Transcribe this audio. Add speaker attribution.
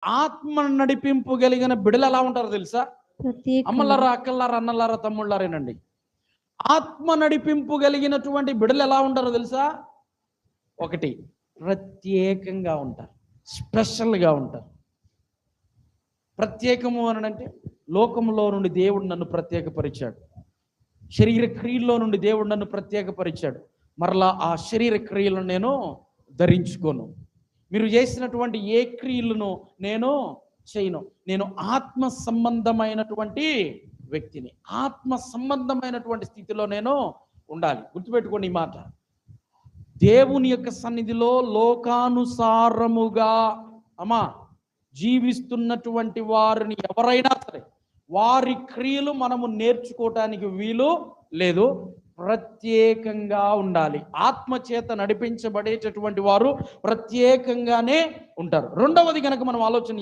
Speaker 1: ఆత్మ నడిపింపు కలిగిన బిడ్డలు ఎలా ఉంటారో తెలుసా? అమ్మలారా, అక్కలారా, అన్నలారా, తమ్ముళ్ళారేనండి. ఆత్మ నడిపింపు కలిగినటువంటి బిడ్డలు ఎలా ఉంటారో తెలుసా? ఒకటి, ప్రత్యేకంగా ఉంటారు, స్పెషల్గా ఉంటారు. ప్రత్యేకము అని అంటే, లోకంలో నుండి దేవుడు నన్ను ప్రత్యేకపరిచాడు, శరీర క్రియల్లో నుండి దేవుడు నన్ను ప్రత్యేకపరిచాడు, మరలా ఆ శరీర క్రియలను నేను ధరించుకోను. మీరు చేసినటువంటి ఏ క్రియలను నేను చేయను. నేను ఆత్మ సంబంధమైనటువంటి వ్యక్తిని. ఆత్మ సంబంధమైనటువంటి స్థితిలో నేను ఉండాలి. గుర్తుపెట్టుకోండి ఈ మాట. దేవుని యొక్క సన్నిధిలో లోకానుసారముగా జీవిస్తున్నటువంటి వారిని ఎవరైనా సరే, వారి క్రియలు మనము నేర్చుకోవటానికి వీలు లేదు. ప్రత్యేకంగా ఉండాలి. ఆత్మ చేత నడిపించబడేటటువంటి వారు ప్రత్యేకంగానే ఉంటారు. రెండవది కనుక మనం ఆలోచన